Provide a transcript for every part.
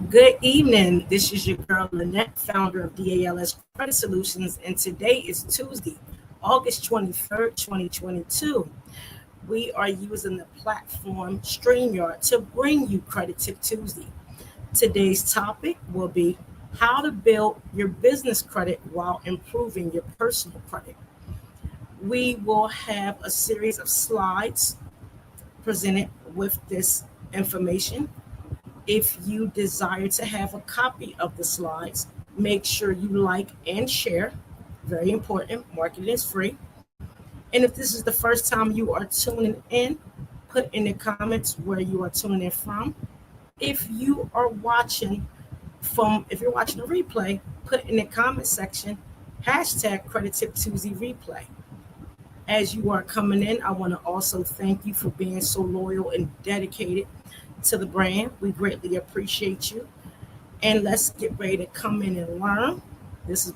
Good evening. This is your girl Lynette, founder of DALS Credit Solutions, and today is Tuesday, August 23rd, 2022. We are using the platform StreamYard to bring you Credit Tip Tuesday. Today's topic will be how to build your business credit while improving your personal credit. We will have a series of slides presented with this information. If you desire to have a copy of the slides, make sure you like and share. Very important, marketing is free. And if this is the first time you are tuning in, put in the comments where you are tuning in from. If you're watching a replay, put in the comment section hashtag Credit Tip Tuesday replay. As you are coming in, I want to also thank you for being so loyal and dedicated to the brand. We greatly appreciate you. And let's get ready to come in and learn.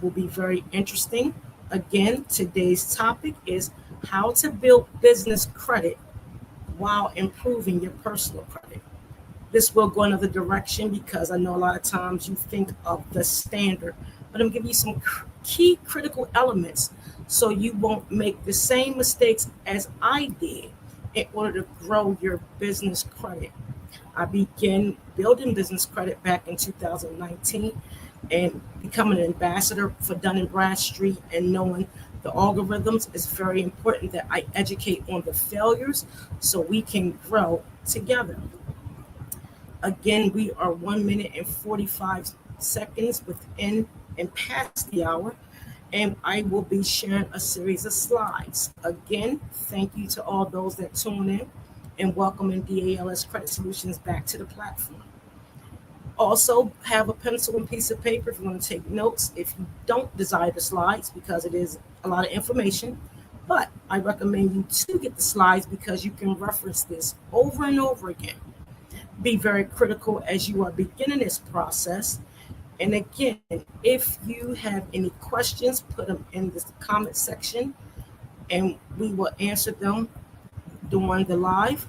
Will be very interesting. Again, today's topic is how to build business credit while improving your personal credit. This will go another direction because I know a lot of times you think of the standard, but I'm giving you some key critical elements so you won't make the same mistakes as I did in order to grow your business credit. I began building business credit back in 2019 and becoming an ambassador for Dun& Bradstreet and knowing the algorithms is very important that I educate on the failures so we can grow together. Again, we are 1 minute and 45 seconds within and past the hour, and I will be sharing a series of slides. Again, thank you to all those that tune in and welcoming DALS Credit Solutions back to the platform. Also, have a pencil and piece of paper if you want to take notes. If you don't desire the slides, because it is a lot of information, but I recommend you to get the slides because you can reference this over and over again. Be very critical as you are beginning this process. And again, if you have any questions, put them in the comment section and we will answer them during the live.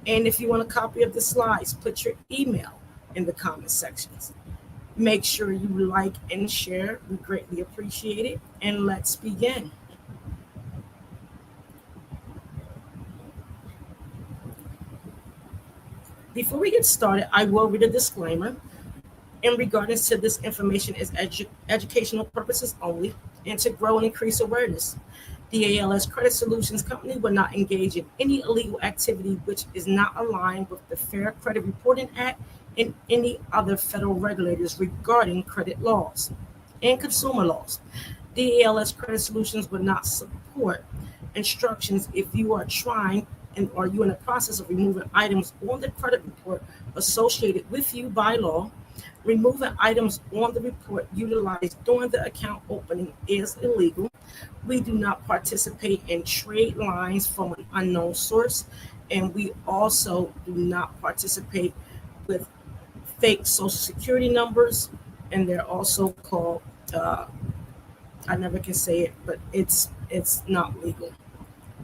And if you want a copy of the slides, put your email in the comment sections. Make sure you like and share. We greatly appreciate it. And let's begin. Before we get started, I will read a disclaimer. In regards to this information is educational purposes only and to grow and increase awareness. The ALS Credit Solutions Company will not engage in any illegal activity which is not aligned with the Fair Credit Reporting Act and any other federal regulators regarding credit laws and consumer laws. The ALS Credit Solutions will not support instructions if you are trying and are you in the process of removing items on the credit report associated with you by law. Removing items on the report utilized during the account opening is illegal. We do not participate in trade lines from an unknown source, and we also do not participate with fake social security numbers, and they're also called, I never can say it, but it's not legal.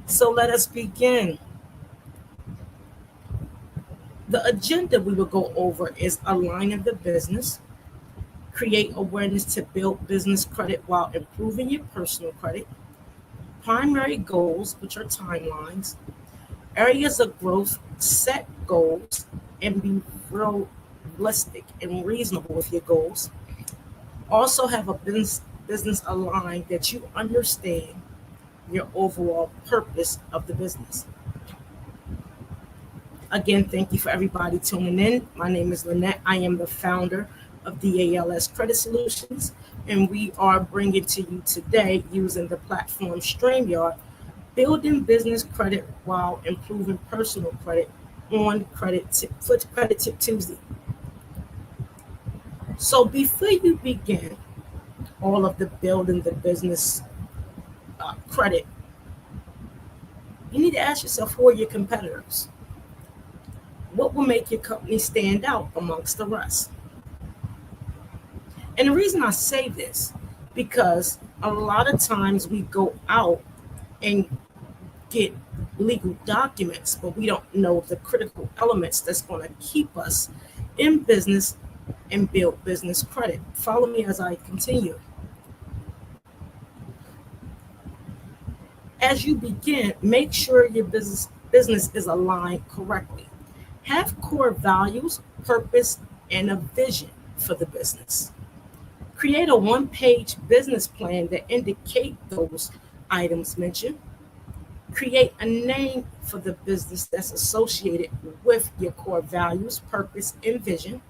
So let us begin. The agenda we will go over is aligning the business, create awareness to build business credit while improving your personal credit, primary goals, which are timelines, areas of growth, set goals, and be realistic and reasonable with your goals. Also have a business aligned that you understand your overall purpose of the business. Again, thank you for everybody tuning in. My name is Lynette. I am the founder of DALS Credit Solutions, and we are bringing to you today using the platform StreamYard, building business credit while improving personal credit on Credit Tip Tuesday. So before you begin all of the building the business credit, you need to ask yourself, who are your competitors? What will make your company stand out amongst the rest? And the reason I say this, because a lot of times we go out and get legal documents, but we don't know the critical elements that's going to keep us in business and build business credit. Follow me as I continue. As you begin, make sure your business is aligned correctly. Have core values, purpose, and a vision for the business. Create a one-page business plan that indicate those items mentioned. Create a name for the business that's associated with your core values, purpose, and vision.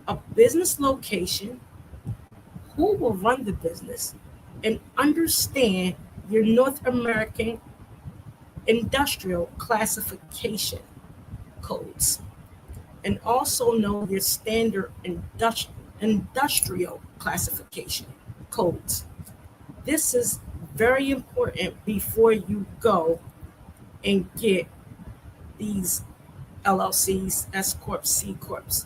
A business location, who will run the business, and understand your North American industrial classification codes, and also know your standard industrial classification codes. This is very important before you go and get these LLCs, S Corps, C Corps.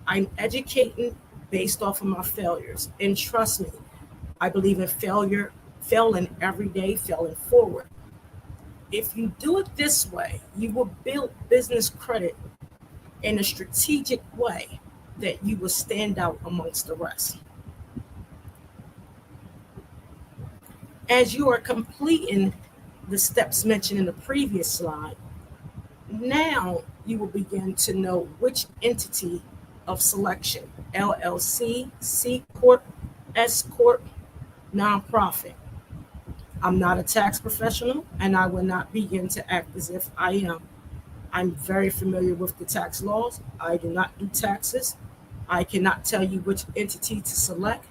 I'm educating based off of my failures. And trust me, I believe in failure, failing every day, failing forward. If you do it this way, you will build business credit in a strategic way that you will stand out amongst the rest. As you are completing the steps mentioned in the previous slide, now you will begin to know which entity of selection, LLC, C Corp, S Corp, nonprofit. I'm not a tax professional, and I will not begin to act as if I am. I'm very familiar with the tax laws. I do not do taxes. I cannot tell you which entity to select.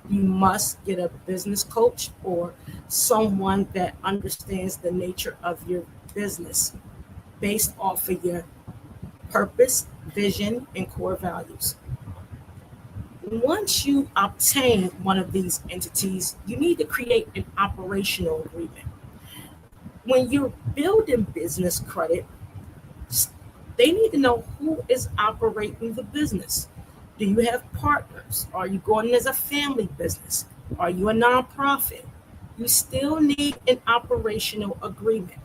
You must get a business coach or someone that understands the nature of your business based off of your purpose, vision, and core values. Once you obtain one of these entities, you need to create an operational agreement. When you're building business credit, they need to know who is operating the business. Do you have partners? Are you going as a family business? Are you a nonprofit? You still need an operational agreement.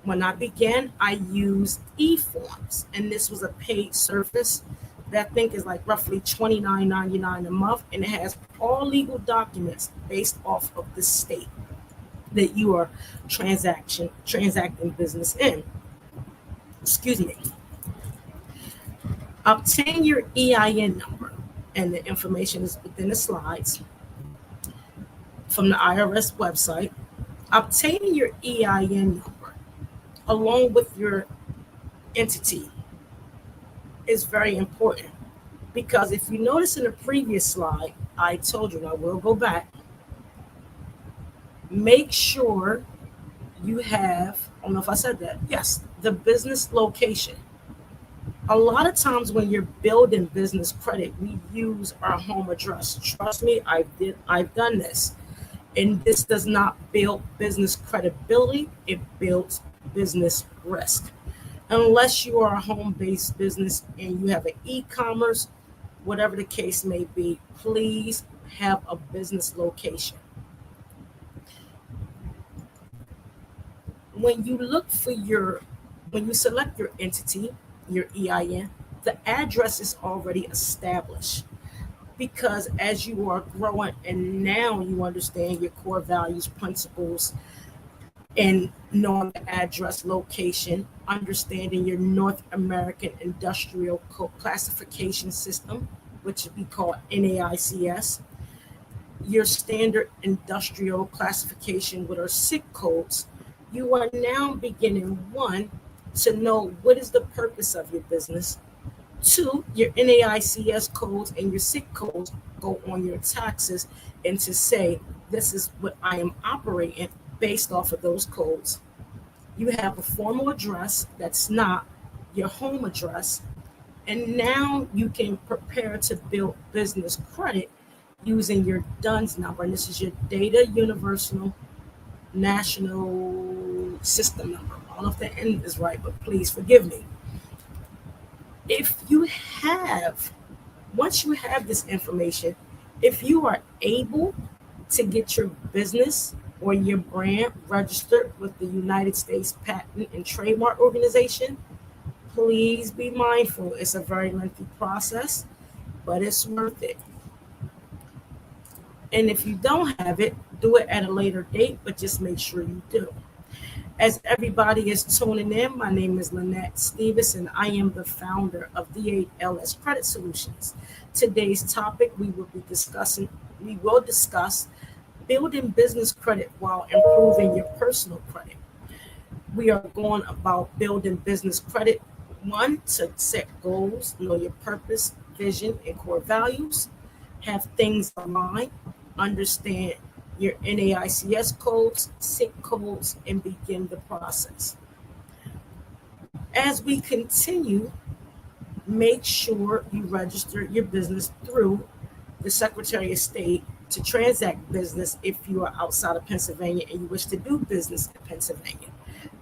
When I began, I used eForms, and this was a paid service that I think is like roughly $29.99 a month, and it has all legal documents based off of the state that you are transacting business in. Excuse me. Obtain your EIN number, and the information is within the slides from the IRS website. Obtaining your EIN number along with your entity is very important, because if you notice in the previous slide, I told you, and I will go back, make sure you have, I don't know if I said that, yes, the business location. A lot of times when you're building business credit, we use our home address. Trust me, I've done this. And this does not build business credibility, it builds business risk. Unless you are a home-based business and you have an e-commerce, whatever the case may be, please have a business location. When you select your entity, your EIN, the address is already established, because as you are growing and now you understand your core values, principles, and knowing the address location, understanding your North American Industrial Classification System, which we call NAICS, your standard industrial classification with our SIC codes, you are now beginning, one, to know what is the purpose of your business. Two, your NAICS codes and your SIC codes go on your taxes, and to say, this is what I am operating based off of those codes. You have a formal address that's not your home address, and now you can prepare to build business credit using your DUNS number, and this is your Data Universal National System number. I don't know if the end is right, but please forgive me. Once you have this information, if you are able to get your business or your brand registered with the United States Patent and Trademark Organization, please be mindful. It's a very lengthy process. but it's worth it. And if you don't have it, do it at a later date, but just make sure you do. As everybody is tuning in, my name is Lynette Stevens, and I am the founder of DALS Credit Solutions. Today's topic we will discuss building business credit while improving your personal credit. We are going about building business credit. One, to set goals, know your purpose, vision, and core values, have things aligned, understand your NAICS codes, SIC codes, and begin the process. As we continue, make sure you register your business through the Secretary of State to transact business if you are outside of Pennsylvania and you wish to do business in Pennsylvania.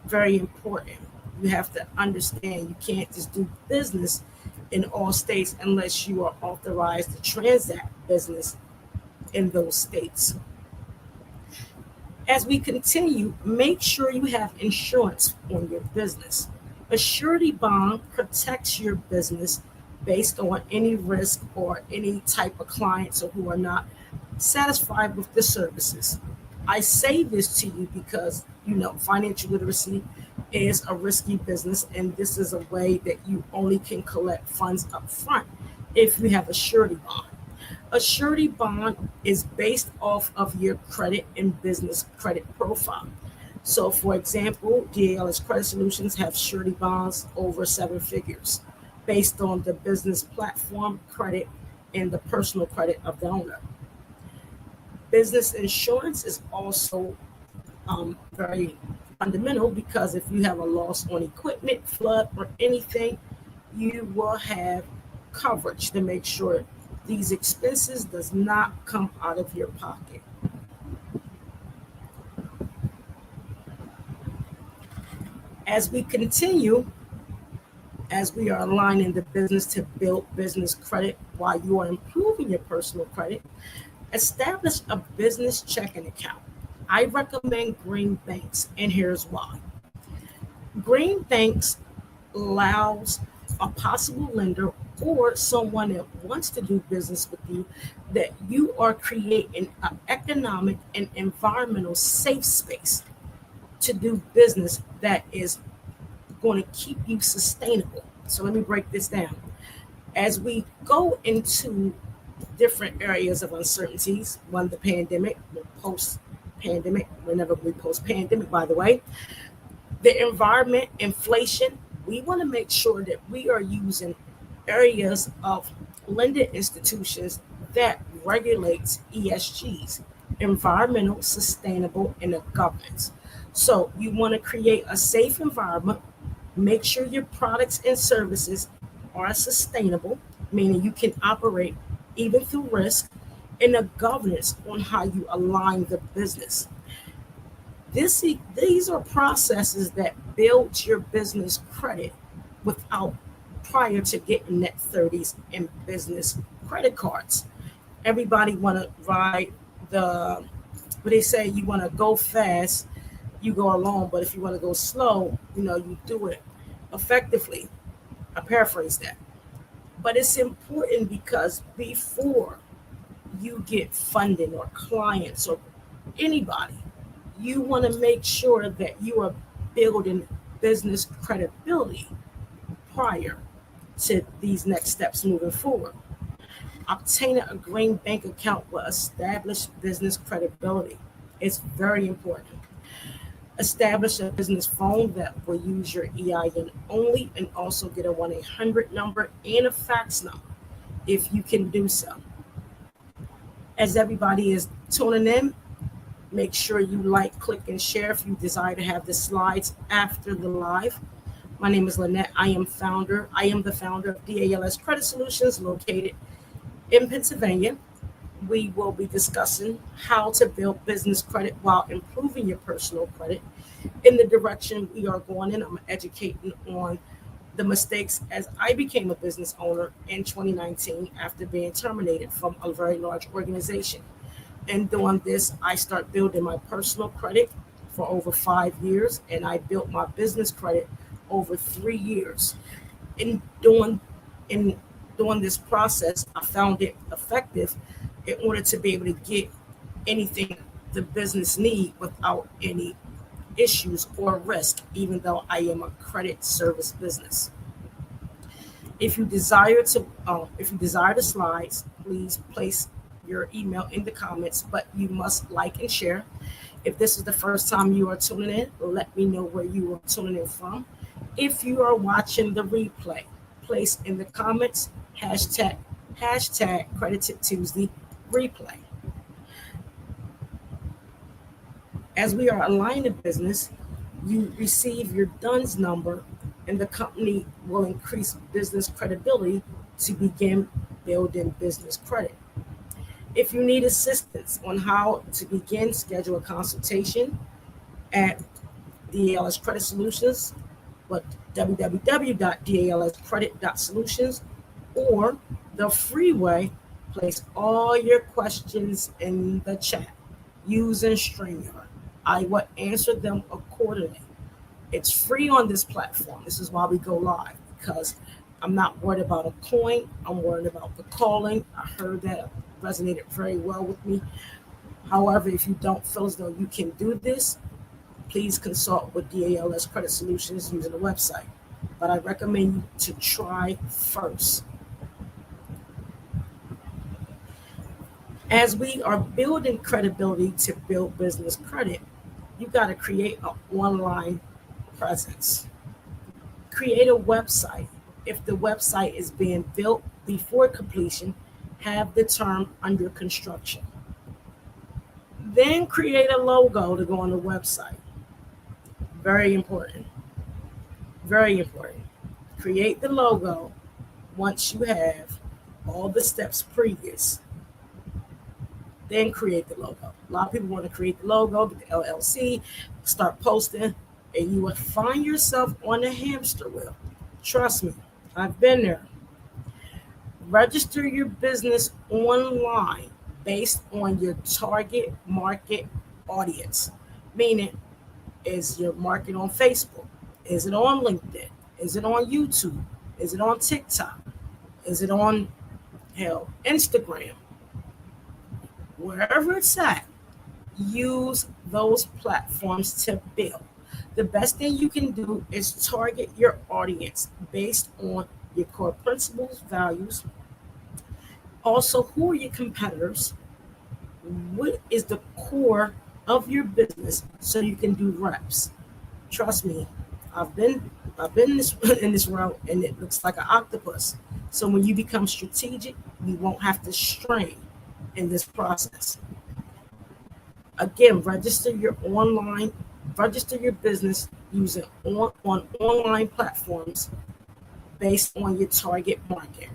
Very important. You have to understand you can't just do business in all states unless you are authorized to transact business in those states. As we continue, make sure you have insurance on your business. A surety bond protects your business based on any risk or any type of clients or who are not satisfied with the services. I say this to you because financial literacy is a risky business, and this is a way that you only can collect funds up front if you have a surety bond. A surety bond is based off of your credit and business credit profile. So, for example, DALS Credit Solutions have surety bonds over 7 figures based on the business platform credit and the personal credit of the owner. Business insurance is also very fundamental because if you have a loss on equipment, flood, or anything, you will have coverage to make sure these expenses does not come out of your pocket. As we continue, as we are aligning the business to build business credit while you are improving your personal credit, establish a business checking account. I recommend Green Banks, and here's why. Green Banks allows a possible lender or someone that wants to do business with you that you are creating an economic and environmental safe space to do business that is going to keep you sustainable. So let me break this down. As we go into different areas of uncertainties, one, the pandemic, the post-pandemic, whenever we post-pandemic, by the way, the environment, inflation, we want to make sure that we are using areas of lending institutions that regulates ESGs, environmental, sustainable, and governance. So you want to create a safe environment, make sure your products and services are sustainable, meaning you can operate even through risk, and a governance on how you align the business. These are processes that build your business credit without prior to getting net 30s in business credit cards. Everybody want to ride what they say, you want to go fast, you go along, but if you want to go slow, you do it effectively. I paraphrase that. But it's important because before you get funding or clients or anybody, you want to make sure that you are building business credibility prior to these next steps moving forward. Obtaining a Green Bank account will establish business credibility. It's very important. Establish a business phone that will use your EIN only and also get a 1-800 number and a fax number if you can do so. As everybody is tuning in, make sure you like, click, and share if you desire to have the slides after the live. My name is Lynette. I am the founder of DALS Credit Solutions located in Pennsylvania. We will be discussing how to build business credit while improving your personal credit. In the direction we are going in, I'm educating on the mistakes as I became a business owner in 2019 after being terminated from a very large organization. And doing this, I start building my personal credit for over 5 years, and I built my business credit over 3 years. In during this process, I found it effective in order to be able to get anything the business need without any issues or risk, even though I am a credit service business. If you desire the slides, please place your email in the comments, but you must like and share. If this is the first time you are tuning in, let me know where you are tuning in from. If you are watching the replay, place in the comments hashtag Credit Tip Tuesday replay. As we are aligning the business, you receive your DUNS number, and the company will increase business credibility to begin building business credit. If you need assistance on how to begin, schedule a consultation at DALS Credit Solutions, but www.dalscredit.solutions, or the freeway, place all your questions in the chat using StreamYard. I will answer them accordingly. It's free on this platform. This is why we go live, because I'm not worried about a coin. I'm worried about the calling. I heard that resonated very well with me. However, if you don't feel as though you can do this, please consult with DALS Credit Solutions using the website. But I recommend you to try first. As we are building credibility to build business credit, you got to create an online presence. Create a website. If the website is being built before completion, have the term under construction. Then create a logo to go on the website. Very important. Very important. Create the logo once you have all the steps previous. Then create the logo. A lot of people want to create the logo, get the LLC, start posting, and you will find yourself on a hamster wheel. Trust me, I've been there. Register your business online based on your target market audience. Meaning, is your market on Facebook? Is it on LinkedIn? Is it on YouTube? Is it on TikTok? Is it on Instagram? Wherever it's at, use those platforms to build. The best thing you can do is target your audience based on your core principles, values. Also, who are your competitors? What is the core of your business so you can do reps? Trust me, I've been in this route, and it looks like an octopus. So when you become strategic, you won't have to strain in this process. Again, register your business using on online platforms based on your target market.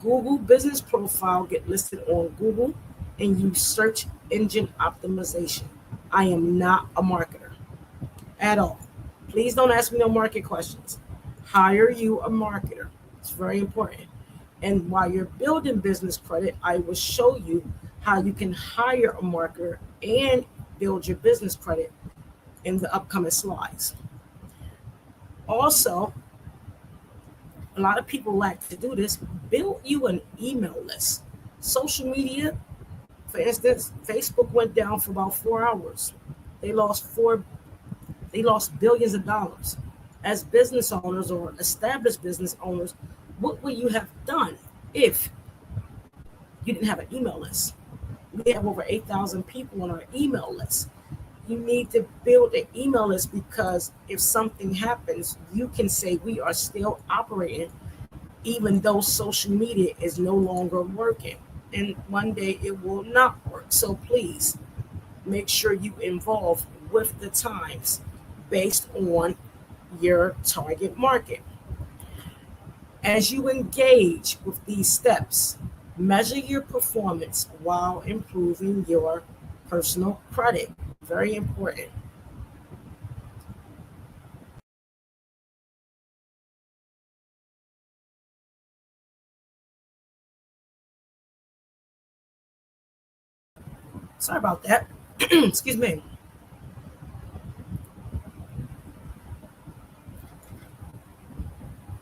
Google business profile, get listed on Google, and use search engine optimization. I am not a marketer at all. Please don't ask me no market questions. Hire you a marketer. It's very important. And while you're building business credit, I will show you how you can hire a marketer and build your business credit in the upcoming slides. Also, a lot of people like to do this. Build you an email list. Social media, for instance, Facebook went down for about 4 hours. They lost billions of dollars. As business owners or established business owners, what would you have done if you didn't have an email list? We have over 8,000 people on our email list. You need to build an email list, because if something happens, you can say we are still operating even though social media is no longer working. And one day it will not work. So please make sure you involve with the times based on your target market. As you engage with these steps, measure your performance while improving your personal credit. Very important. Sorry about that. Excuse me.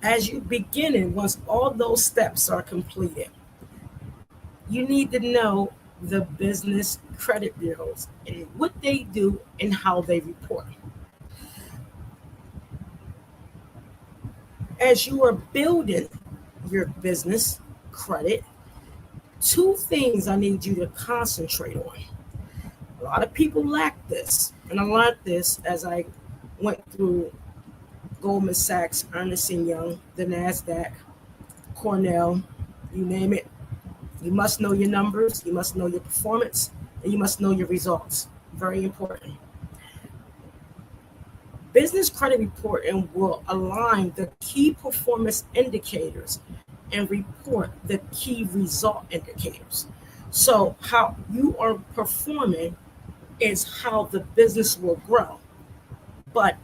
As you begin it, once all those steps are completed, you need to know the business credit bureaus and what they do and how they report. As you are building your business credit, two things I need you to concentrate on. A lot of people lack this, and I learned this as I went through Goldman Sachs, Ernst & Young, the NASDAQ, Cornell, you name it. You must know your numbers, you must know your performance, and you must know your results. Very important. Business credit reporting will align the key performance indicators and report the key result indicators. So how you are performing is how the business will grow. But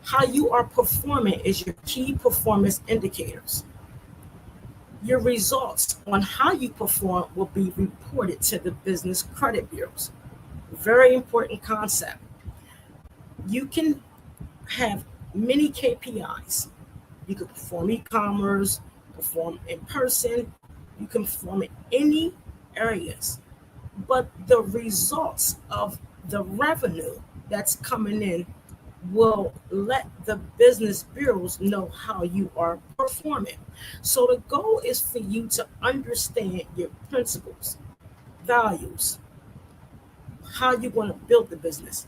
how you are performing is your key performance indicators. Your results on how you perform will be reported to the business credit bureaus. Very important concept. You can have many KPIs. You can perform e-commerce, perform in person, you can perform in any areas. But the results of the revenue that's coming in will let the business bureaus know how you are performing. So the goal is for you to understand your principles, values, how you're going to build the business.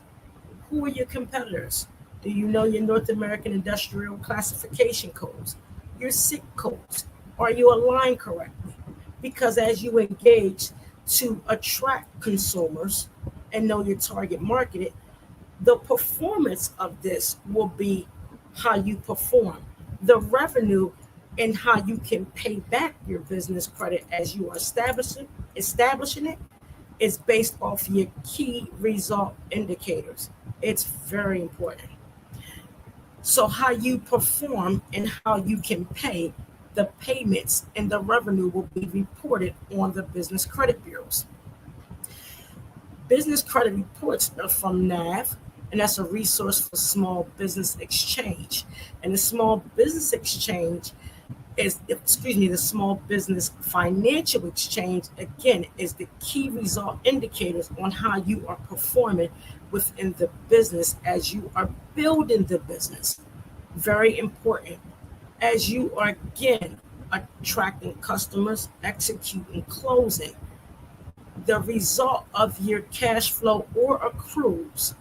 Who are your competitors? Do you know your North American Industrial Classification codes, your SIC codes? Are you aligned correctly? Because as you engage to attract consumers and know your target market, the performance of this will be how you perform. The revenue and how you can pay back your business credit as you are establishing it is based off your key result indicators. It's very important. So how you perform and how you can pay, the payments and the revenue will be reported on the business credit bureaus. Business credit reports are from NAV, and that's a resource for Small Business Exchange. And the Small Business Exchange the Small Business Financial Exchange, again, is the key result indicators on how you are performing within the business as you are building the business. Very important. As you are, again, attracting customers, executing, closing, the result of your cash flow or accruals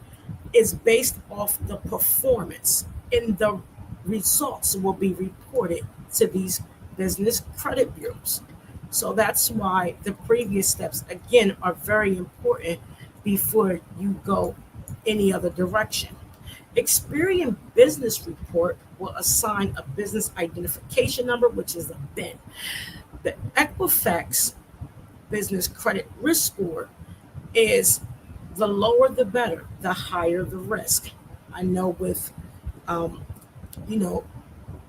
is based off the performance, and the results will be reported to these business credit bureaus. So that's why the previous steps, again, are very important before you go any other direction. Experian Business Report will assign a business identification number, which is a BIN. The Equifax Business Credit Risk Score is the lower the better, the higher the risk. I know with,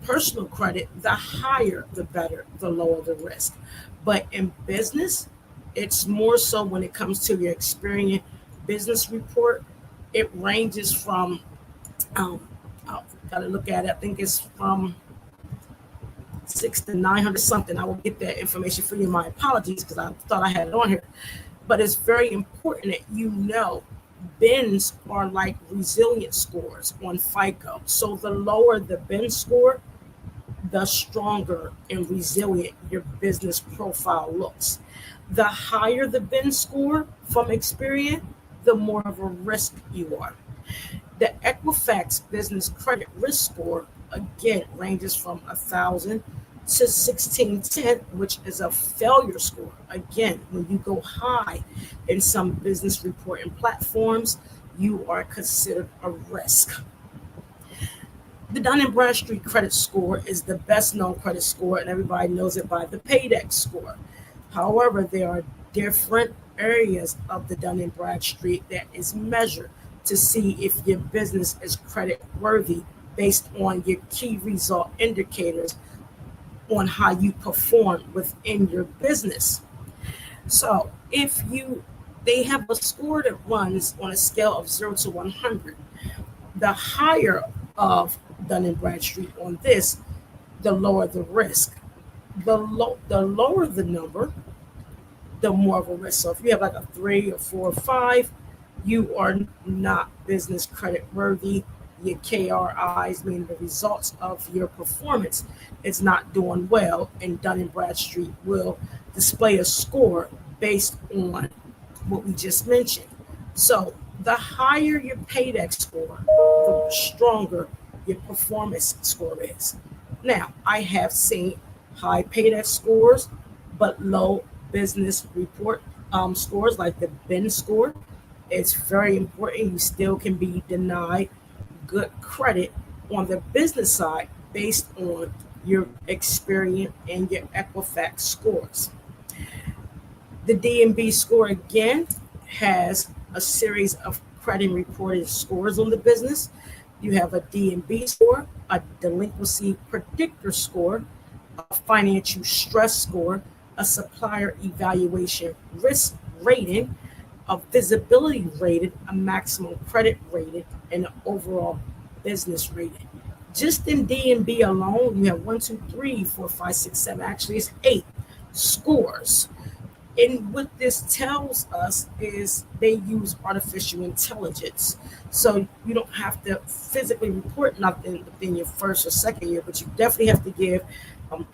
personal credit, the higher the better, the lower the risk. But in business, it's more so when it comes to your Experian Business Report, it ranges from, I've got to look at it, I think it's from 600 to 900 something. I will get that information for you. My apologies, because I thought I had it on here. But it's very important that you know BINs are like resilience scores on FICO. So the lower the BIN score, the stronger and resilient your business profile looks. The higher the BIN score from Experian, the more of a risk you are. The Equifax Business Credit Risk Score, again, ranges from 1,000 to 1610, which is a failure score. Again, when you go high in some business reporting platforms, you are considered a risk. The Dun & Bradstreet credit score is the best known credit score, and everybody knows it by the Paydex score. However, there are different areas of the Dun & Bradstreet that is measured to see if your business is credit worthy based on your key result indicators on how you perform within your business. So they have a score that runs on a scale of 0 to 100. The higher of Dun & Bradstreet on this, the lower the risk. The lower the number, the more of a risk. So if you have like a 3 or 4 or 5, you are not business credit worthy. Your KRIs, meaning the results of your performance, is not doing well, and Dun & Bradstreet will display a score based on what we just mentioned. So the higher your paydex score, the stronger your performance score is. Now, I have seen high paydex scores, but low business report scores, like the BIN score. It's very important. You still can be denied good credit on the business side based on your Experian and your Equifax scores. The D&B score again has a series of credit reported scores on the business. You have a D&B score, a delinquency predictor score, a financial stress score, a supplier evaluation risk rating, a visibility rating, a maximum credit rating, and an overall business rating. Just in D&B alone, you have 1, 2, 3, 4, 5, 6, 7. Actually, it's 8 scores. And what this tells us is they use artificial intelligence. So you don't have to physically report nothing within your first or second year, but you definitely have to give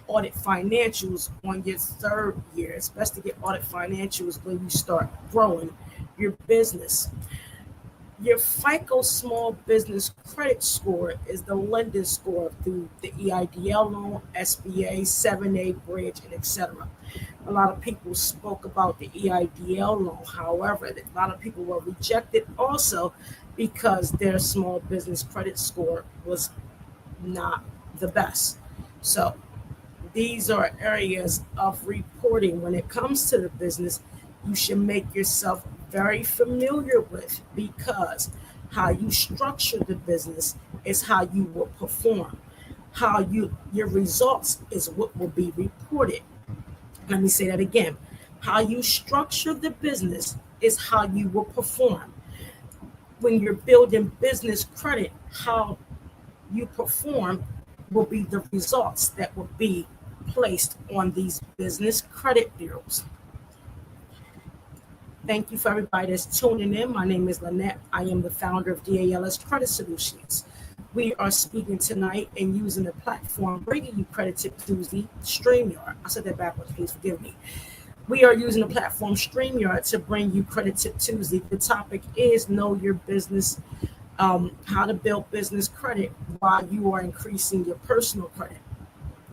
audit financials on your third year. It's best to get audit financials when you start growing your business. Your FICO Small Business Credit Score is the lending score through the EIDL loan, SBA, 7A bridge, and etc. A lot of people spoke about the EIDL loan. However, a lot of people were rejected also because their small business credit score was not the best. So these are areas of reporting when it comes to the business you should make yourself very familiar with, because how you structure the business is how you will perform. Your results is what will be reported. Let me say that again. How you structure the business is how you will perform. When you're building business credit, how you perform will be the results that will be placed on these business credit bureaus. Thank you for everybody that's tuning in. My name is Lynette. I am the founder of DALS Credit Solutions. We are speaking tonight and using the platform bringing you Credit Tip Tuesday, StreamYard. I said that backwards, please forgive me. We are using the platform StreamYard to bring you Credit Tip Tuesday. The topic is Know Your Business, how to build business credit while you are increasing your personal credit.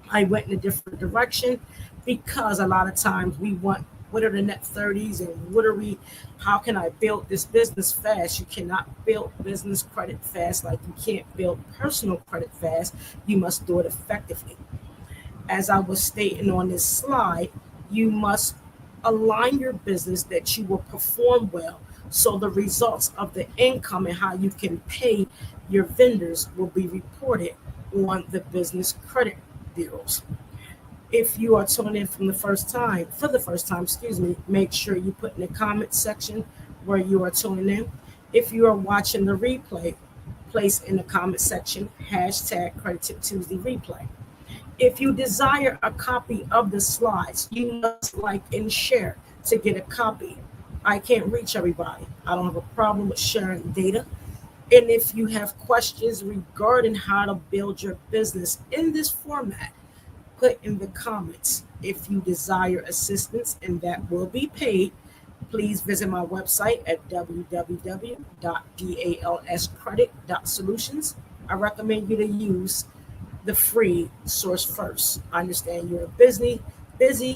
I went in a different direction because a lot of times we want, what are the net 30s and how can I build this business fast? You cannot build business credit fast like you can't build personal credit fast. You must do it effectively. As I was stating on this slide, you must align your business that you will perform well, so the results of the income and how you can pay your vendors will be reported on the business credit bureaus. If you are tuning in for the first time, make sure you put in the comment section where you are tuning in. If you are watching the replay, place in the comment section hashtag Credit Tip Tuesday replay. If you desire a copy of the slides, you must like and share to get a copy. I can't reach everybody. I don't have a problem with sharing data. And if you have questions regarding how to build your business in this format, put in the comments. If you desire assistance, and that will be paid, please visit my website at www.dalscredit.solutions. I recommend you to use the free source first. I understand you're busy.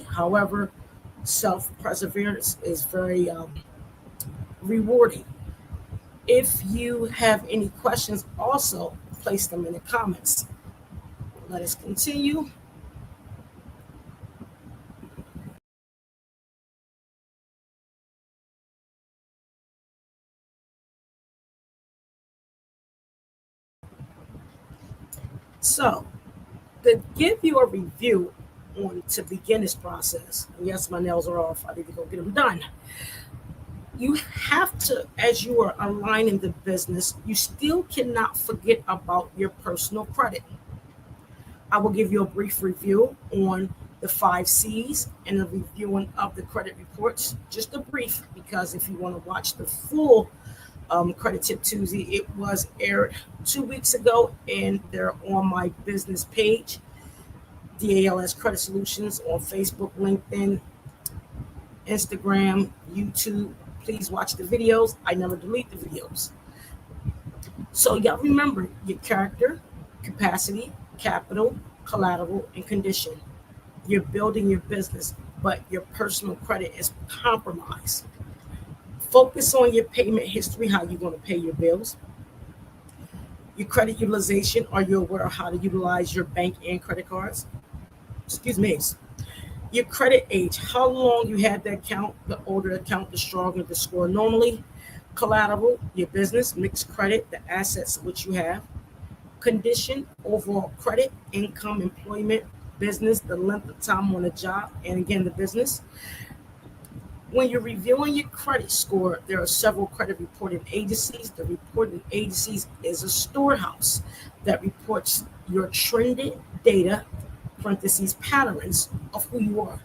However, self-perseverance is very rewarding. If you have any questions, also place them in the comments. Let us continue. So, to give you a review on to begin this process, and yes, my nails are off. I need to go get them done. You have to, as you are aligning the business, you still cannot forget about your personal credit. I will give you a brief review on the 5 C's and a reviewing of the credit reports. Just a brief, because if you want to watch the full Credit Tip Tuesday, it was aired 2 weeks ago, and they're on my business page, DALS Credit Solutions, on Facebook, LinkedIn, Instagram, YouTube. Please watch the videos. I never delete the videos. So y'all remember your character, capacity, capital, collateral, and condition. You're building your business, but your personal credit is compromised. Focus on your payment history, how you're going to pay your bills. Your credit utilization, are you aware of how to utilize your bank and credit cards? Excuse me. Your credit age, how long you had the account. The older account, the stronger the score normally. Collateral, your business, mixed credit, the assets which you have. Condition, overall credit, income, employment, business, the length of time on a job, and again, the business. When you're reviewing your credit score, there are several credit reporting agencies. The reporting agencies is a storehouse that reports your trended data, parentheses, patterns of who you are.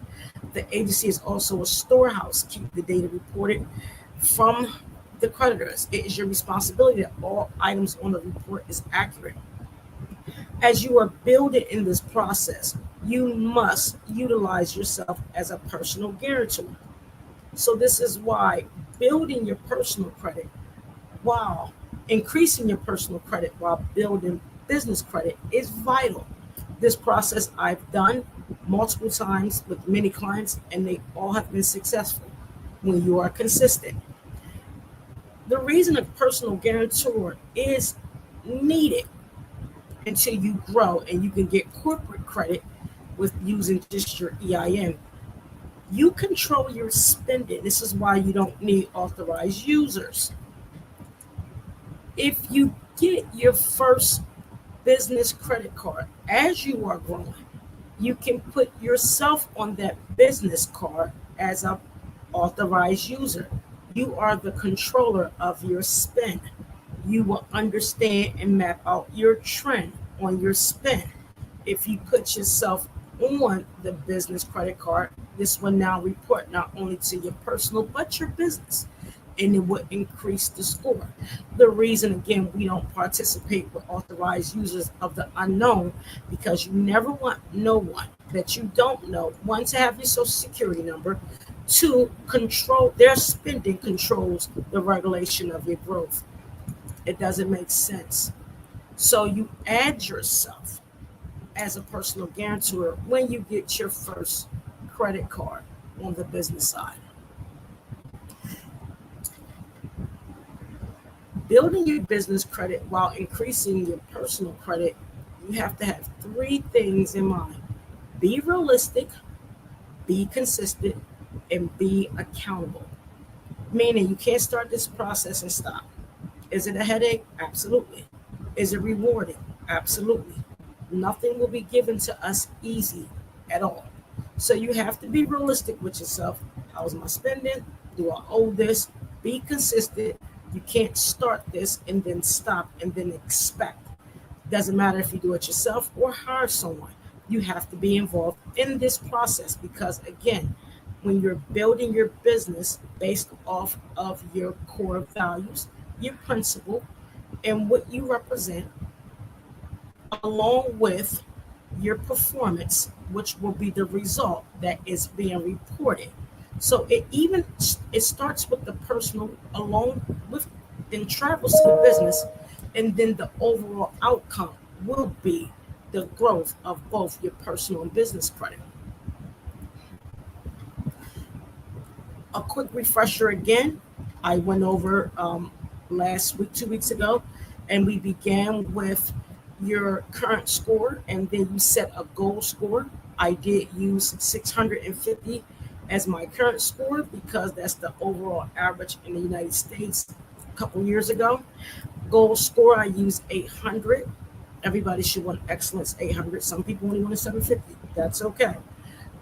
The agency is also a storehouse, keep the data reported from the creditors. It is your responsibility that all items on the report is accurate. As you are building in this process, you must utilize yourself as a personal guarantor. So this is why building your personal credit while increasing your personal credit while building business credit is vital. This process I've done multiple times with many clients, and they all have been successful when you are consistent. The reason a personal guarantor is needed until you grow and you can get corporate credit with using just your EIN. You control your spending. This is why you don't need authorized users. If you get your first business credit card as you are growing, you can put yourself on that business card as an authorized user. You are the controller of your spend. You will understand and map out your trend on your spend. If you put yourself on the business credit card, this will now report not only to your personal but your business, and it will increase the score. The reason, again, we don't participate with authorized users of the unknown, because you never want no one that you don't know, one, to have your social security number, two, control their spending controls the regulation of your growth. It doesn't make sense. So you add yourself as a personal guarantor when you get your first credit card on the business side. Building your business credit while increasing your personal credit, you have to have 3 things in mind. Be realistic, be consistent, and be accountable. Meaning you can't start this process and stop. Is it a headache? Absolutely. Is it rewarding? Absolutely. Nothing will be given to us easy at all. So you have to be realistic with yourself. How's my spending? Do I owe this? Be consistent. You can't start this and then stop and then expect. Doesn't matter if you do it yourself or hire someone. You have to be involved in this process, because again, when you're building your business based off of your core values, your principle, and what you represent, along with your performance, which will be the result that is being reported. So it starts with the personal, along with, then travels to the business, and then the overall outcome will be the growth of both your personal and business credit. A quick refresher again, I went over last week, 2 weeks ago, and we began with your current score, and then you set a goal score. I did use 650 as my current score because that's the overall average in the United States a couple years ago. Goal score, I use 800. Everybody should want excellence 800. Some people only want a 750. That's okay.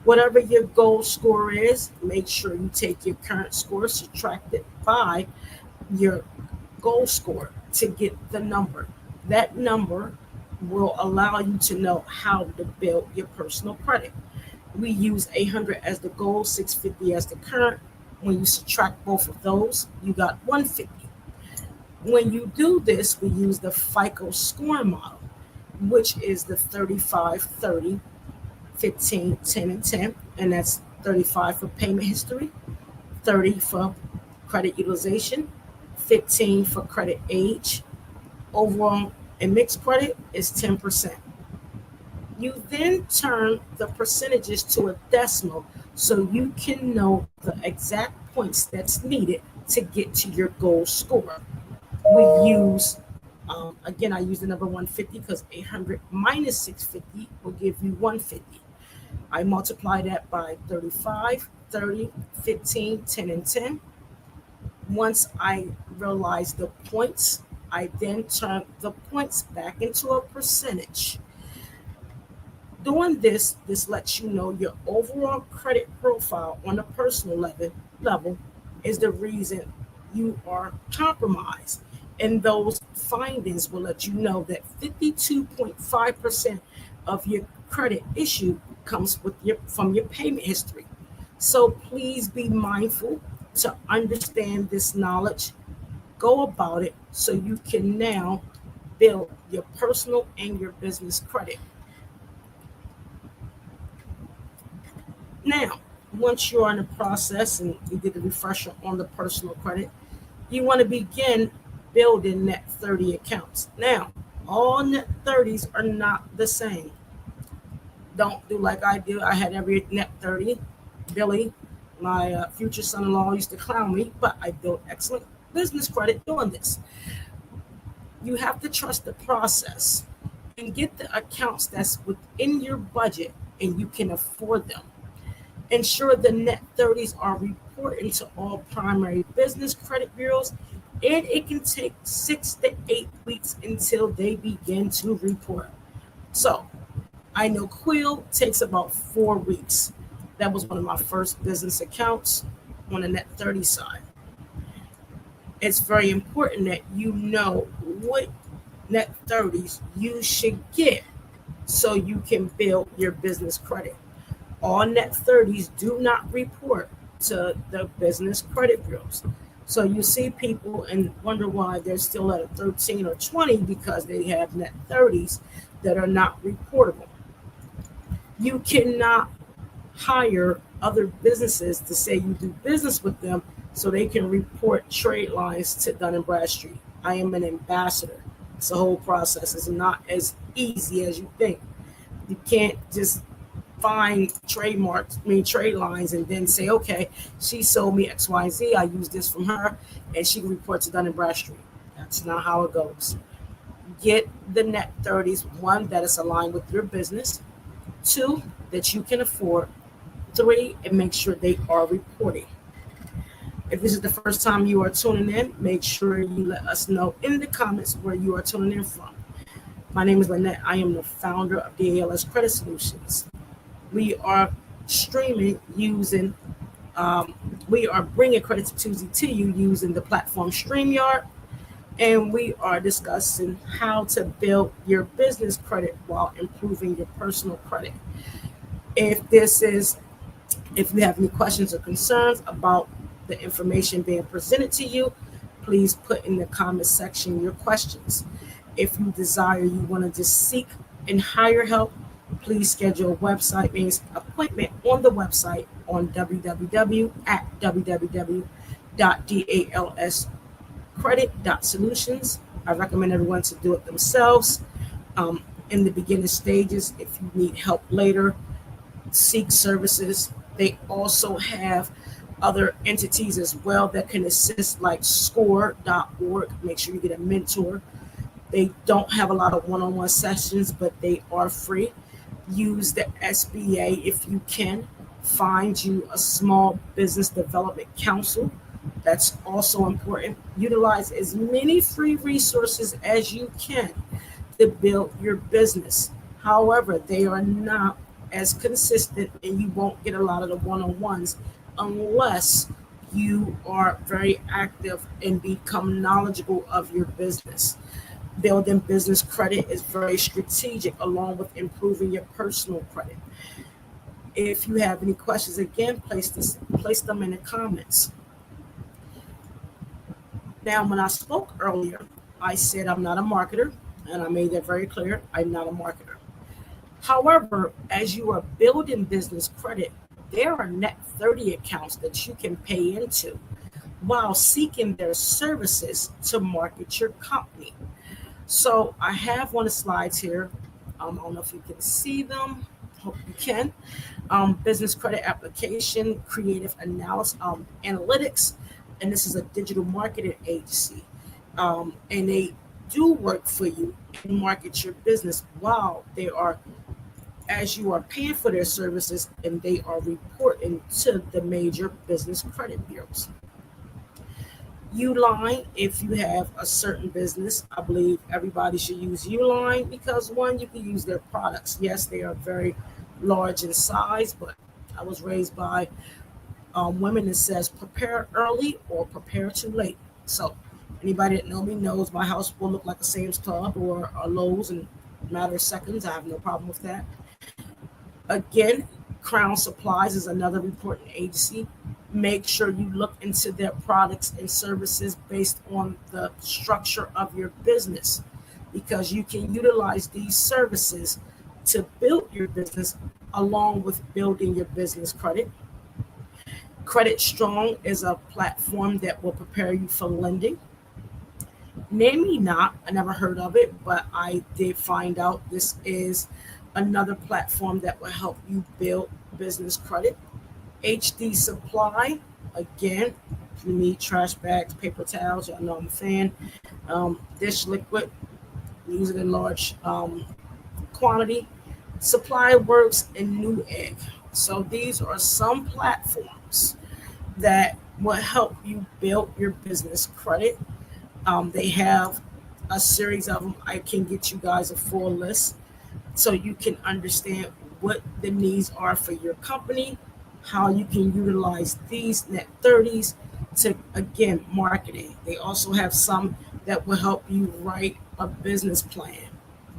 Whatever your goal score is, make sure you take your current score, subtract it by your goal score to get the number. That number will allow you to know how to build your personal credit. We use 800 as the goal, 650 as the current. When you subtract both of those, you got 150. When you do this, we use the FICO scoring model, which is the 35, 30, 15, 10, and 10. And that's 35 for payment history, 30 for credit utilization, 15 for credit age. Overall, and mixed credit is 10%. You then turn the percentages to a decimal so you can know the exact points that's needed to get to your goal score. We use, again, I use the number 150 because 800 minus 650 will give you 150. I multiply that by 35, 30, 15, 10, and 10. Once I realize the points, I then turn the points back into a percentage. Doing this lets you know your overall credit profile on a personal level is the reason you are compromised. And those findings will let you know that 52.5% of your credit issue comes from your payment history. So please be mindful to understand this knowledge, go about it so you can now build your personal and your business credit. Now, once you're in the process and you did a refresher on the personal credit, you want to begin building net 30 accounts. Now, all net 30s are not the same. Don't do like I do. I had every net 30. Billy, my future son-in-law, used to clown me, but I built excellent business credit doing this. You have to trust the process and get the accounts that's within your budget and you can afford them. Ensure the net 30s are reporting to all primary business credit bureaus, and it can take 6 to 8 weeks until they begin to report. So I know Quill takes about 4 weeks. That was one of my first business accounts on the net 30 side. It's very important that you know what net 30s you should get so you can build your business credit. All net 30s do not report to the business credit bureaus. So you see people and wonder why they're still at a 13 or 20 because they have net 30s that are not reportable. You cannot hire other businesses to say you do business with them so they can report trade lines to Dun & Bradstreet. I am an ambassador. It's a whole process. It's not as easy as you think. You can't just find trade lines and then say, okay, she sold me X, Y, Z. I use this from her and she can report to Dun & Bradstreet. That's not how it goes. Get the net 30s, one, that is aligned with your business, two, that you can afford, three, and make sure they are reporting. If this is the first time you are tuning in, make sure you let us know in the comments where you are tuning in from. My name is Lynette. I am the founder of DALS Credit Solutions. We are streaming using, we are bringing Credit Tip Tuesday to you using the platform StreamYard, and we are discussing how to build your business credit while improving your personal credit. If you have any questions or concerns about the information being presented to you, please put in the comment section your questions. If you desire, you want to just seek and hire help, please schedule a website-based appointment on the website on www.dalscredit.solutions. I recommend everyone to do it themselves in the beginning stages. If you need help later, seek services. They also have other entities as well that can assist, like score.org. Make sure you get a mentor. They don't have a lot of one-on-one sessions, but they are free. Use the SBA if you can. Find you a small business development council. That's also important. Utilize as many free resources as you can to build your business. However, they are not as consistent, and you won't get a lot of the one-on-ones unless you are very active and become knowledgeable of your business. Building business credit is very strategic along with improving your personal credit. If you have any questions, again, place them in the comments. Now, when I spoke earlier, I said I'm not a marketer, and I made that very clear. I'm not a marketer. However, as you are building business credit, there are net 30 accounts that you can pay into while seeking their services to market your company. So I have one of the slides here. I don't know if you can see them. Hope you can. Business credit application, creative analysis, analytics, and this is a digital marketing agency. And they do work for you and market your business while they are, as you are paying for their services, and they are reporting to the major business credit bureaus. Uline, if you have a certain business, I believe everybody should use Uline because one, you can use their products. Yes, they are very large in size, but I was raised by women that says prepare early or prepare too late. So anybody that know me knows my house will look like a Sam's Club or a Lowe's in a matter of seconds. I have no problem with that. Again, Crown Supplies is another important agency. Make sure you look into their products and services based on the structure of your business, because you can utilize these services to build your business along with building your business credit. Credit Strong is a platform that will prepare you for lending. Name Me Not, I never heard of it, but I did find out this is another platform that will help you build business credit. HD Supply, again, if you need trash bags, paper towels, y'all know I'm a fan. Dish liquid, use it in large quantity. Supply Works and Newegg. So these are some platforms that will help you build your business credit. They have a series of them. I can get you guys a full list so you can understand what the needs are for your company, how you can utilize these net 30s to, again, marketing. They also have some that will help you write a business plan.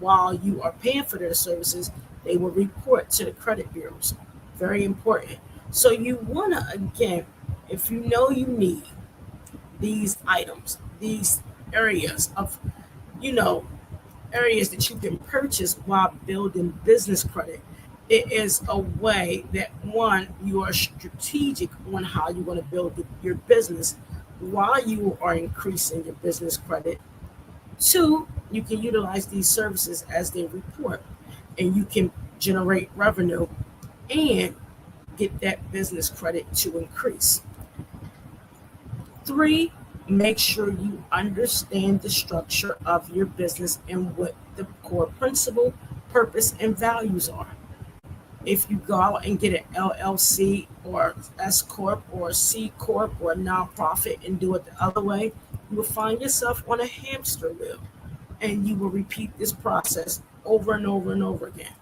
While you are paying for their services, they will report to the credit bureaus. Very important. So you want to, again, if you know you need these items, these areas of, areas that you can purchase while building business credit, it is a way that, one, you are strategic on how you want to build your business while you are increasing your business credit. Two, you can utilize these services as they report, and you can generate revenue and get that business credit to increase. Three, make sure you understand the structure of your business and what the core principle, purpose, and values are. If you go out and get an LLC or S Corp or C Corp or a nonprofit and do it the other way, you will find yourself on a hamster wheel, and you will repeat this process over and over and over again.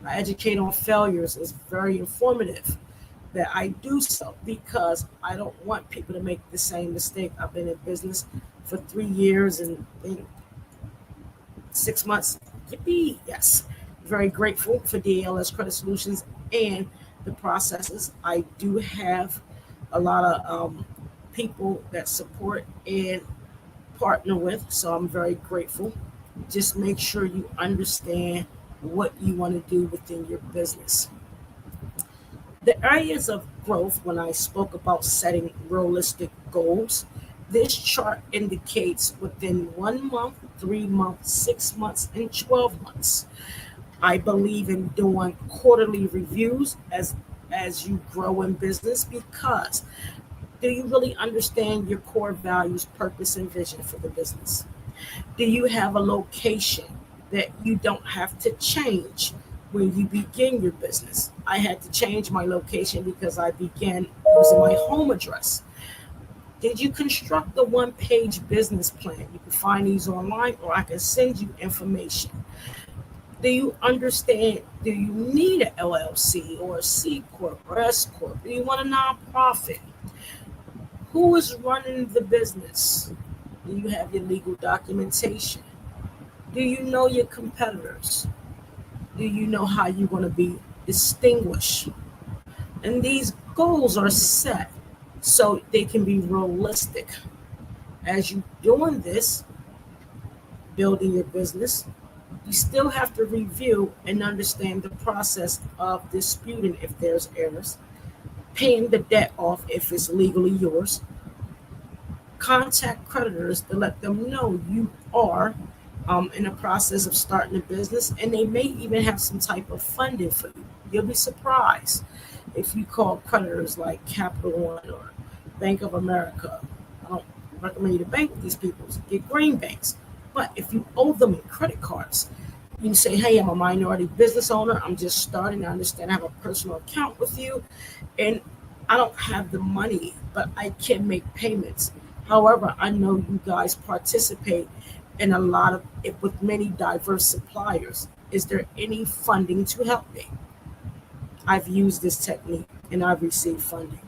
I educate on failures is very informative that I do so because I don't want people to make the same mistake. I've been in business for 3 years and 6 months. Yippee! Yes. Very grateful for DLS Credit Solutions and the processes. I do have a lot of people that support and partner with, so I'm very grateful. Just make sure you understand what you want to do within your business. The areas of growth, when I spoke about setting realistic goals, this chart indicates within 1 month, 3 months, 6 months, and 12 months. I believe in doing quarterly reviews as you grow in business, because do you really understand your core values, purpose, and vision for the business? Do you have a location that you don't have to change when you begin your business? I had to change my location because I began using my home address. Did you construct the one-page business plan? You can find these online, or I can send you information. Do you understand? Do you need an LLC or a C Corp or S Corp? Do you want a nonprofit? Who is running the business? Do you have your legal documentation? Do you know your competitors? Do you know how you're going to be distinguished? And these goals are set so they can be realistic. As you doing this, building your business, you still have to review and understand the process of disputing if there's errors, paying the debt off if it's legally yours, contact creditors to let them know you are in the process of starting a business, and they may even have some type of funding for you. You'll be surprised if you call creditors like Capital One or Bank of America. I don't recommend you to bank with these people. Get green banks. But if you owe them in credit cards, you can say, hey, I'm a minority business owner. I'm just starting. I understand I have a personal account with you, and I don't have the money, but I can make payments. However, I know you guys participate in a lot of it with many diverse suppliers. Is there any funding to help me? I've used this technique and I've received funding.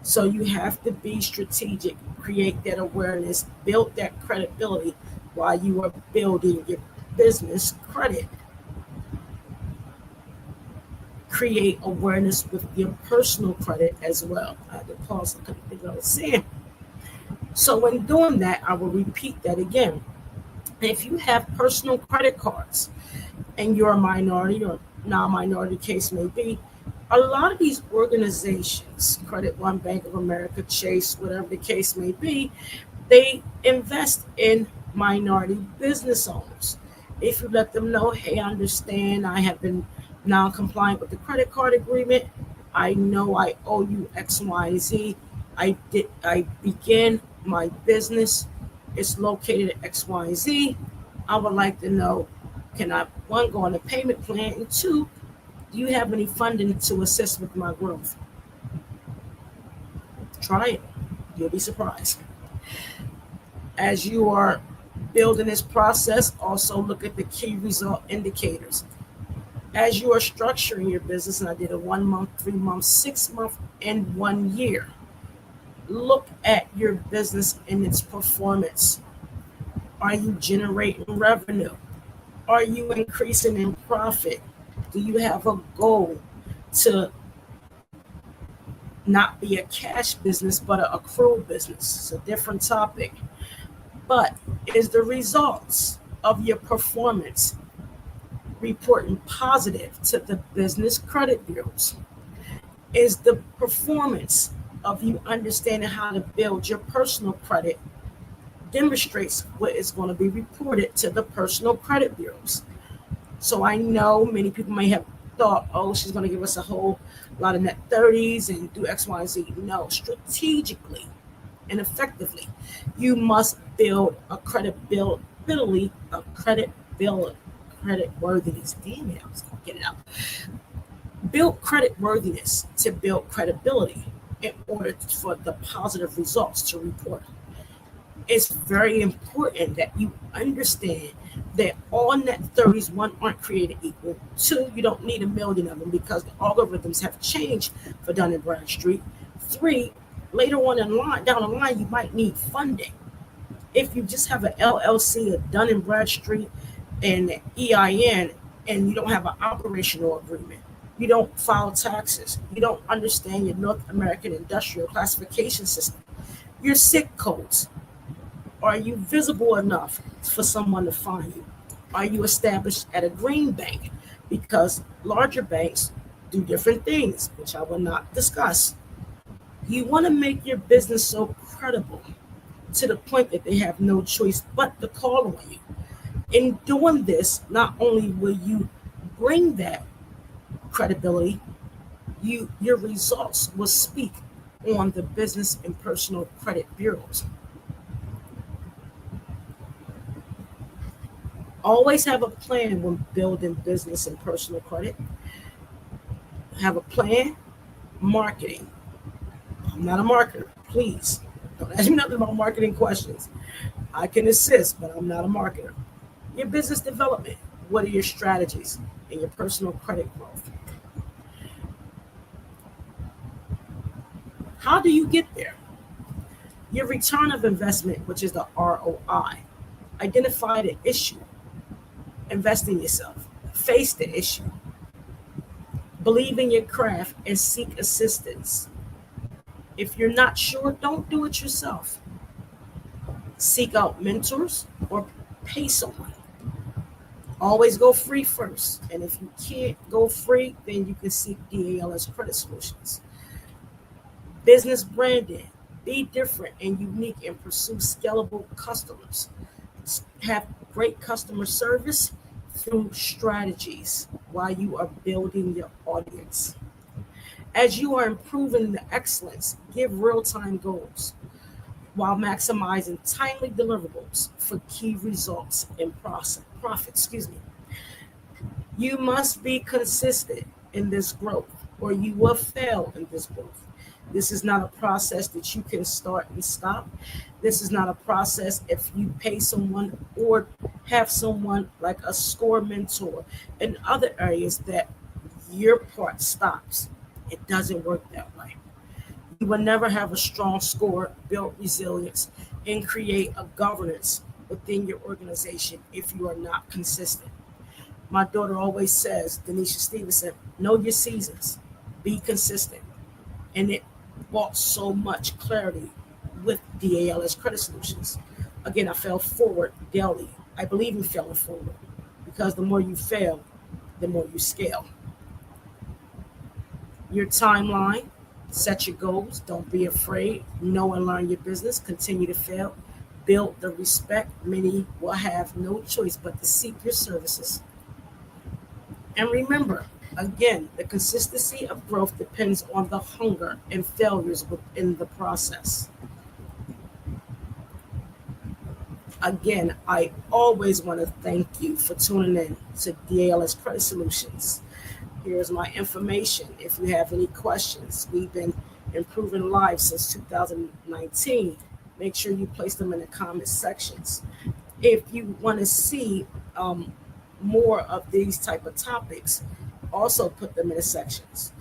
So you have to be strategic, create that awareness, build that credibility while you are building your business credit. Create awareness with your personal credit as well. I had to pause, I couldn't think what I was saying. So when doing that, I will repeat that again. If you have personal credit cards and you're a minority or non-minority case may be, a lot of these organizations, Credit One, Bank of America, Chase, whatever the case may be, they invest in minority business owners. If you let them know, hey, I understand I have been non-compliant with the credit card agreement. I know I owe you X, Y, Z. I began my business. It's located at X, Y, Z. I would like to know, can I, one, go on a payment plan, and two, do you have any funding to assist with my growth? Try it. You'll be surprised. As you are building this process, also look at the key result indicators. As you are structuring your business, and I did a 1 month, 3 month, 6 month, and 1 year, look at your business and its performance. Are you generating revenue? Are you increasing in profit? Do you have a goal to not be a cash business, but an accrual business? It's a different topic. But is the results of your performance reporting positive to the business credit bureaus? Is the performance of you understanding how to build your personal credit demonstrates what is going to be reported to the personal credit bureaus? So I know many people may have thought, oh, she's going to give us a whole lot of net 30s and do X, Y, Z. No, strategically and effectively, you must build a credibility, credit worthiness. Damn it, I was going to get it out. Build credit worthiness to build credibility in order for the positive results to report. It's very important that you understand that all net 30s, one, aren't created equal. Two, you don't need a million of them because the algorithms have changed for Dun & Bradstreet. Three, later on down the line, you might need funding. If you just have an LLC, a Dun & Bradstreet, and EIN, and you don't have an operational agreement, you don't file taxes, you don't understand your North American Industrial Classification System, your SIC codes, are you visible enough for someone to find you? Are you established at a green bank? Because larger banks do different things, which I will not discuss. You want to make your business so credible to the point that they have no choice but to call on you. In doing this, not only will you bring that credibility, your results will speak on the business and personal credit bureaus. Always have a plan when building business and personal credit. Have a plan. Marketing. I'm not a marketer. Please don't ask me nothing about marketing questions. I can assist, but I'm not a marketer. Your business development. What are your strategies in your personal credit growth? How do you get there? Your return of investment, which is the ROI. Identify the issue. Invest in yourself. Face the issue. Believe in your craft and seek assistance. If you're not sure, don't do it yourself. Seek out mentors or pay someone. Always go free first. And if you can't go free, then you can seek DALS Credit Solutions. Business branding. Be different and unique and pursue scalable customers. Have great customer service through strategies while you are building your audience. As you are improving the excellence, give real-time goals while maximizing timely deliverables for key results and profit. You must be consistent in this growth or you will fail in this growth. This is not a process that you can start and stop. This is not a process if you pay someone or have someone like a score mentor in other areas that your part stops. It doesn't work that way. You will never have a strong score, build resilience, and create a governance within your organization if you are not consistent. My daughter always says, Denisha Stevenson, know your seasons, be consistent. And it brought so much clarity with DALS Credit Solutions. Again, I fell forward daily. I believe in failing forward because the more you fail, the more you scale. Your timeline, set your goals, don't be afraid, know and learn your business, continue to fail, build the respect. Many will have no choice but to seek your services. And remember, again, the consistency of growth depends on the hunger and failures within the process. Again, I always want to thank you for tuning in to DALS Credit Solutions. Here's my information. If you have any questions, we've been improving lives since 2019. Make sure you place them in the comment sections. If you want to see more of these type of topics, also put them in the sections,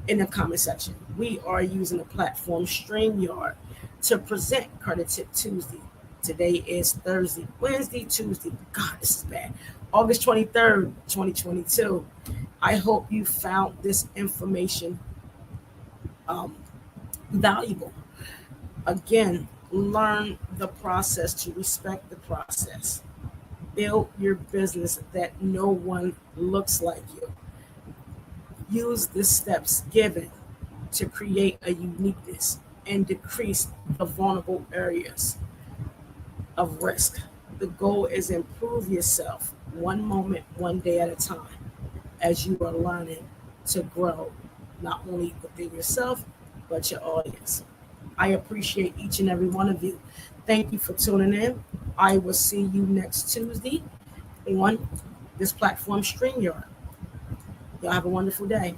in the comment section. We are using the platform StreamYard to present Credit Tip Tuesday. Today is Thursday, Wednesday, Tuesday. God, this is bad. August 23rd, 2022. I hope you found this information valuable. Again, learn the process to respect the process. Build your business that no one looks like you. Use the steps given to create a uniqueness and decrease the vulnerable areas of risk. The goal is improve yourself one moment, one day at a time as you are learning to grow not only within yourself, but your audience. I appreciate each and every one of you. Thank you for tuning in. I will see you next Tuesday on this platform, StreamYard. Y'all have a wonderful day.